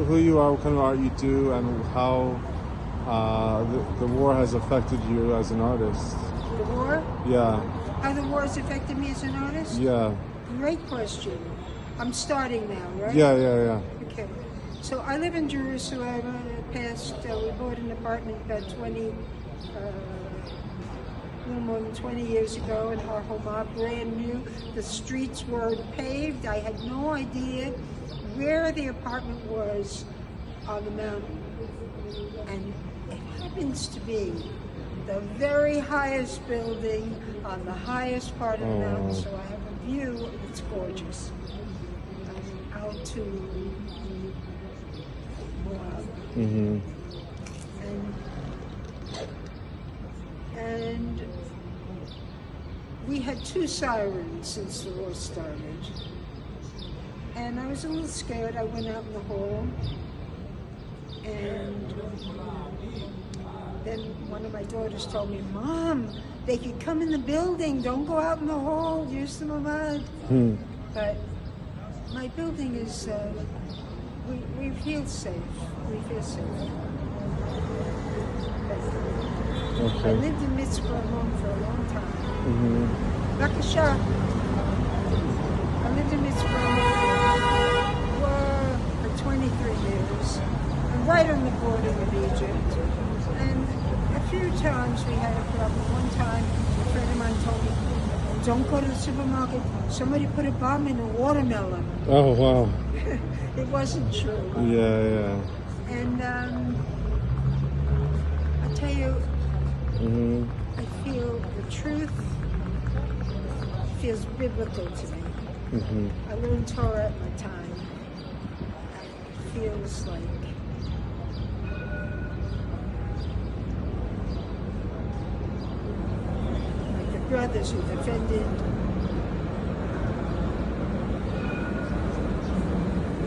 who you are, what kind of art you do, and how the war has affected you as an artist. The war? Yeah. How the war has affected me as an artist? Yeah. Great question. I'm starting now, right? Yeah. Okay. So I live in Jerusalem. We bought an apartment about 20, a little more than 20 years ago in Har Homa, brand new. The streets were paved. I had no idea where the apartment was on the mountain. And it happens to be the very highest building on the highest part of the mountain, so I have a view that's gorgeous. Out to Moab. And we had 2 sirens since the war started. And I was a little scared. I went out in the hall, and then one of my daughters told me, "Mom, they could come in the building. Don't go out in the hall. Use the mamad." But my building is, we feel safe. We feel safe. Okay. I lived in Mitzvah home for a long time. Bakasha. I lived in Mitzvah for 23 years. I'm right on the border of Egypt. And a few times we had a problem. One time, a friend of mine told me, "Don't go to the supermarket. Somebody put a bomb in a watermelon." Oh, wow. It wasn't true. Yeah. And I tell you, I feel the truth feels biblical to me. I learned Torah at my time. It feels like the brothers who defended.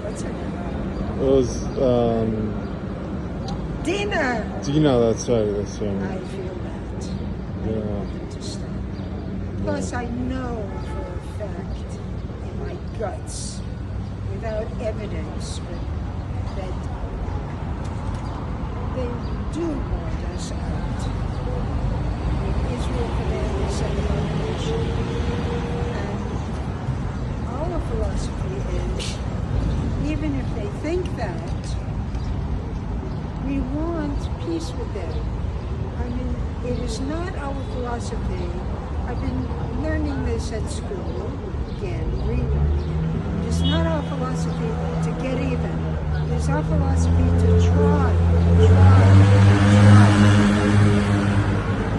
What's her name? It was Dina. Dina, that's right. I feel that. Yeah. Plus, I know for a fact in my guts, without evidence, that they do want us out. Israel commands and nation. And our philosophy is, even if they think that, we want peace with them. I mean, it is not our philosophy. I've been learning this at school, again, relearning. It is not our philosophy to get even. It is our philosophy to try. It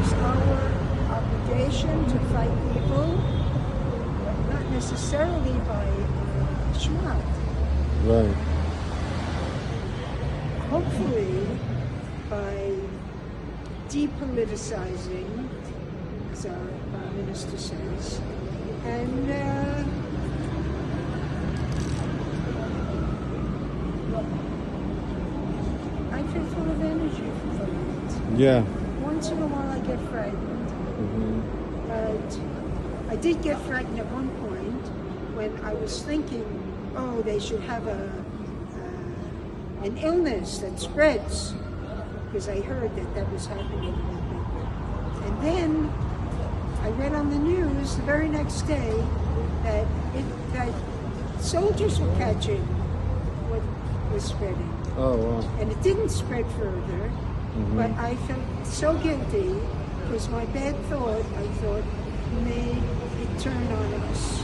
is our obligation to fight evil, but not necessarily by shmad. Right. Hopefully, by depoliticizing, as our Prime Minister says, and I feel full of energy for that. Yeah. Once in a while I get frightened, but I did get frightened at one point when I was thinking, oh, they should have an illness that spreads, because I heard that was happening. And then I read on the news the very next day that soldiers were catching what was spreading. Oh, wow. And it didn't spread further, but I felt so guilty because my bad thought, I thought, may it turn on us.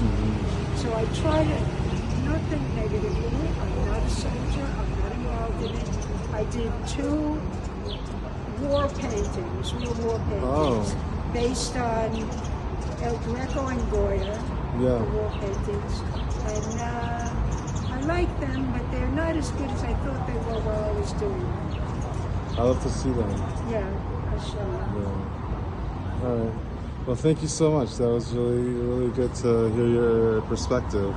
So I try to not think negatively. I'm not a soldier. I'm not involved in it. I did 2 war paintings, real war paintings, based on El Greco and Goya, the war paintings. And I like them, but they're not as good as I thought they were while I was doing them. I'll have to see them. Yeah, I'll show you. Yeah. All right. Well, thank you so much. That was really, really good to hear your perspective.